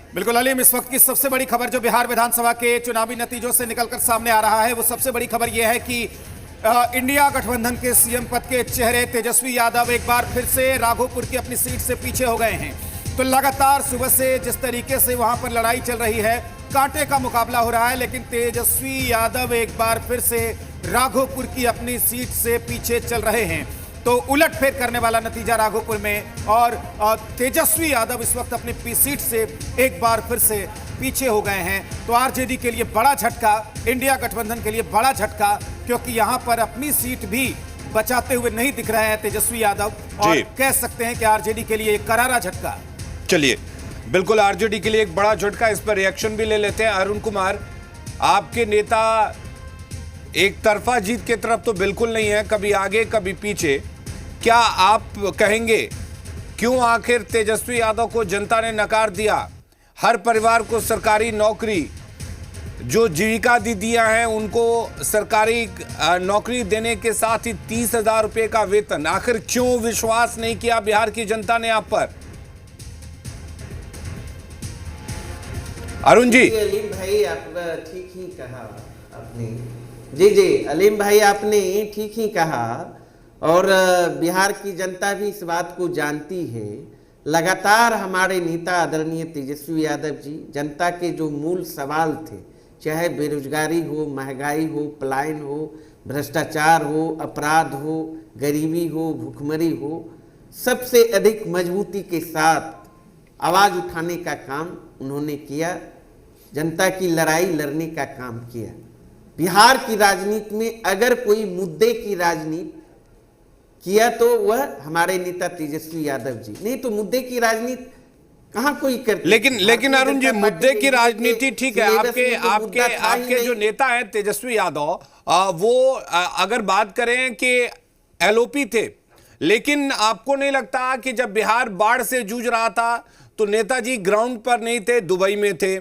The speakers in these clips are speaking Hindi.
बिल्कुल अलीम, इस वक्त की सबसे बड़ी खबर जो बिहार विधानसभा के चुनावी नतीजों से निकलकर सामने आ रहा है, वो सबसे बड़ी खबर यह है कि इंडिया गठबंधन के सीएम पद के चेहरे तेजस्वी यादव एक बार फिर से राघोपुर की अपनी सीट से पीछे हो गए हैं। तो लगातार सुबह से जिस तरीके से वहां पर लड़ाई चल रही है, कांटे का मुकाबला हो रहा है, लेकिन तेजस्वी यादव एक बार फिर से राघोपुर की अपनी सीट से पीछे चल रहे हैं। तो उलटफेर करने वाला नतीजा राघोपुर में, और तेजस्वी यादव इस वक्त अपनी सीट से एक बार फिर से पीछे हो गए हैं। तो आरजेडी के लिए बड़ा झटका, इंडिया गठबंधन के लिए बड़ा झटका, क्योंकि यहां पर अपनी सीट भी बचाते हुए नहीं दिख रहे हैं तेजस्वी यादव, और कह सकते हैं कि आरजेडी के लिए एक करारा झटका। चलिए, बिल्कुल आरजेडी के लिए एक बड़ा झटका, इस पर रिएक्शन भी ले लेते हैं। अरुण कुमार, आपके नेता एक तरफा जीत की तरफ तो बिल्कुल नहीं है, कभी आगे कभी पीछे। क्या आप कहेंगे क्यों आखिर तेजस्वी यादव को जनता ने नकार दिया? हर परिवार को सरकारी नौकरी, जो जीविका दीदियां हैं उनको सरकारी नौकरी देने के साथ ही 30,000 रुपए का वेतन, आखिर क्यों विश्वास नहीं किया बिहार की जनता ने आप पर? अरुण जी। अलीम भाई, आप ठीक ही कहा आपने। जी अलीम भाई, आपने ठीक ही कहा, और बिहार की जनता भी इस बात को जानती है। लगातार हमारे नेता आदरणीय तेजस्वी यादव जी जनता के जो मूल सवाल थे, चाहे बेरोजगारी हो, महंगाई हो, पलायन हो, भ्रष्टाचार हो, अपराध हो, गरीबी हो, भूखमरी हो, सबसे अधिक मजबूती के साथ आवाज उठाने का काम उन्होंने किया, जनता की लड़ाई लड़ने का काम किया। बिहार की राजनीति में अगर कोई मुद्दे की राजनीति किया तो वह हमारे नेता तेजस्वी यादव जी, नहीं तो मुद्दे की राजनीति कहां कोई करते। लेकिन अरुण जी, मुद्दे की राजनीति ठीक है, आपके जो नेता हैं तेजस्वी यादव, वो अगर बात करें कि एलओपी थे, लेकिन आपको नहीं लगता कि जब बिहार बाढ़ से जूझ रहा था तो नेताजी ग्राउंड पर नहीं थे, दुबई में थे?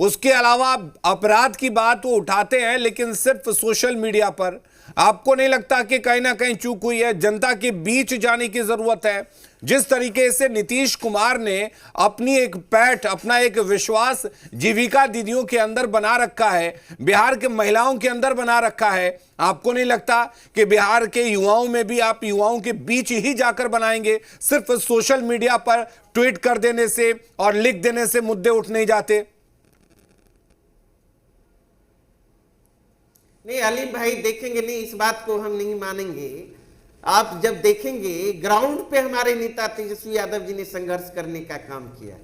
उसके अलावा अपराध की बात वो उठाते हैं, लेकिन सिर्फ सोशल मीडिया पर। आपको नहीं लगता कि कहीं ना कहीं चूक हुई है? जनता के बीच जाने की जरूरत है। जिस तरीके से नीतीश कुमार ने अपनी एक पैठ, अपना एक विश्वास जीविका दीदियों के अंदर बना रखा है, बिहार के महिलाओं के अंदर बना रखा है, आपको नहीं लगता कि बिहार के युवाओं में भी आप युवाओं के बीच ही जाकर बनाएंगे? सिर्फ सोशल मीडिया पर ट्वीट कर देने से और लिख देने से मुद्दे उठ नहीं जाते? नहीं अलीम भाई, देखेंगे नहीं, इस बात को हम नहीं मानेंगे। आप जब देखेंगे ग्राउंड पे हमारे नेता तेजस्वी यादव जी ने संघर्ष करने का काम किया।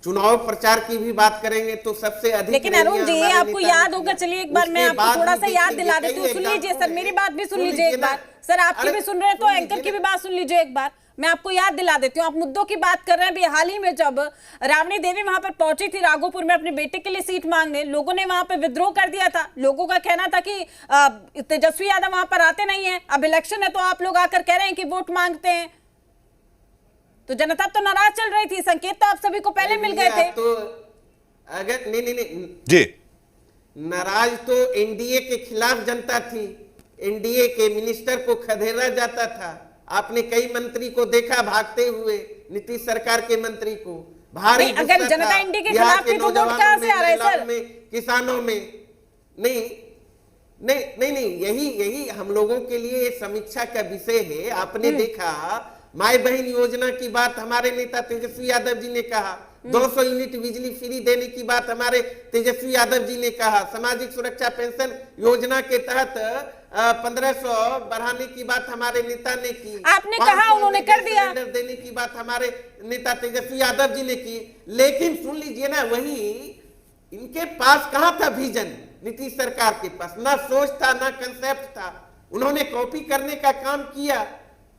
चुनाव प्रचार की भी बात करेंगे तो सबसे अधिक। लेकिन अरुण जी, आपको याद होगा, चलिए एक बार मैं आपको थोड़ा सा याद दिला देती हूँ। सुन लीजिए सर, मेरी बात भी सुन लीजिए एक बार। सर आपकी भी सुन रहे हैं तो एंकर की भी बात सुन लीजिए एक बार। मैं आपको याद दिला देती हूँ, आप मुद्दों की बात कर रहे हैं। भी हाल ही में जब राबड़ी देवी वहां पर पहुंची थी राघोपुर में अपने बेटे के लिए सीट मांगने, लोगों ने वहां पर विद्रोह कर दिया था। लोगों का कहना था कि तेजस्वी यादव वहां पर आते नहीं है, अब इलेक्शन है तो आप लोग आकर कह रहे हैं कि वोट मांगते हैं। तो जनता तो नाराज चल रही थी, संकेत तो आप सभी को पहले मिल गए थे। तो अगर नहीं जी, नाराज तो एनडीए के खिलाफ जनता थी। एनडीए के मिनिस्टर को खदेड़ा जाता था। आपने कई मंत्री को देखा भागते हुए, नीतीश सरकार के मंत्री को। भारी अगर जनता एनडीए के खिलाफ थी तो वोट कहां से आ रहे सर? किसानों में नहीं, यही हम लोगों के लिए समीक्षा का विषय है। आपने देखा माई बहन योजना की बात हमारे नेता तेजस्वी यादव जी ने कहा, 200 यूनिट बिजली फ्री देने की बात हमारे तेजस्वी यादव जी ने कहा, सामाजिक सुरक्षा पेंशन योजना के तहत 1500 बढ़ाने की बात हमारे नेता ने की। आपने कहा, उन्होंने कर दिया। देने की बात हमारे नेता तेजस्वी यादव जी ने की। लेकिन सुन लीजिए ना, वही इनके पास कहां था विजन? नीतीश सरकार के पास ना सोच था, ना कंसेप्ट था। उन्होंने कॉपी करने का काम किया।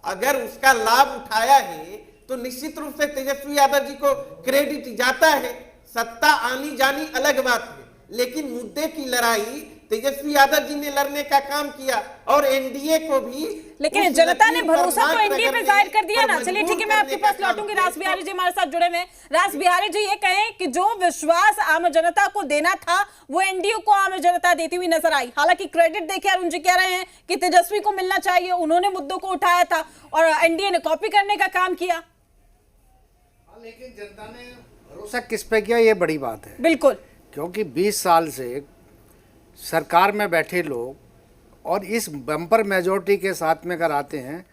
अगर उसका लाभ उठाया है तो निश्चित रूप से तेजस्वी यादव जी को क्रेडिट जाता है। सत्ता आनी जानी अलग बात है, लेकिन मुद्दे की लड़ाई तेजस्वी यादव जी ने लड़ने का काम किया, और एनडीए को भी। लेकिन जनता ने भरोसा तो एनडीए पे जाहिर कर दिया ना। चलिए ठीक है, मैं आपके पास लौटूंगी। रास बिहारी जी हमारे साथ जुड़े हुए हैं। रास बिहारी जी, ये कहें कि जो विश्वास आम जनता को देना था वो एनडीए को आम जनता देती हुई नजर आई। हालांकि क्रेडिट देखिए, अरुण जी कह रहे हैं कि तेजस्वी को मिलना चाहिए, उन्होंने मुद्दों को उठाया था और एनडीए ने कॉपी करने का काम किया। लेकिन जनता ने भरोसा किस पे किया, ये बड़ी बात है। बिल्कुल, क्योंकि 20 साल से सरकार में बैठे लोग और इस बम्पर मेजोरिटी के साथ में अगर आते हैं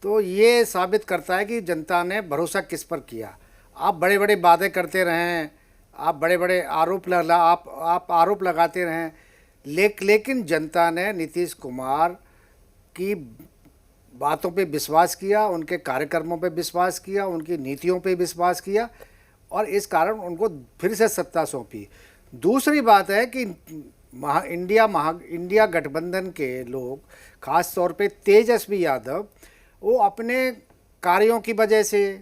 तो ये साबित करता है कि जनता ने भरोसा किस पर किया। आप बड़े बड़े वादे करते रहें, आप बड़े बड़े आप आरोप लगाते रहें, लेकिन जनता ने नीतीश कुमार की बातों पे विश्वास किया, उनके कार्यक्रमों पे विश्वास किया, उनकी नीतियों पे विश्वास किया और इस कारण उनको फिर से सत्ता सौंपी। दूसरी बात है कि इंडिया गठबंधन के लोग, खास तौर पे तेजस्वी यादव, वो अपने कार्यों की वजह से,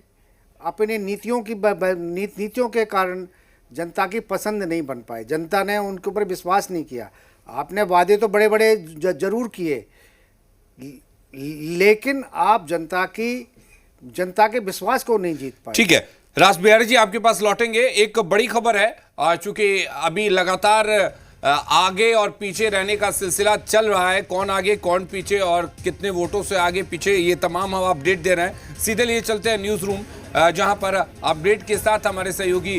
अपनी नीतियों के कारण जनता की पसंद नहीं बन पाए। जनता ने उनके ऊपर विश्वास नहीं किया। आपने वादे तो बड़े बड़े जरूर किए, लेकिन आप जनता के विश्वास को नहीं जीत पाए। ठीक है, रास बिहारी जी आपके पास लौटेंगे। एक बड़ी खबर है, चूंकि अभी लगातार आगे और पीछे रहने का सिलसिला चल रहा है, कौन आगे कौन पीछे और कितने वोटों से आगे पीछे, ये तमाम हम अपडेट दे रहे हैं। सीधे लिए चलते हैं न्यूज रूम, जहां पर अपडेट के साथ हमारे सहयोगी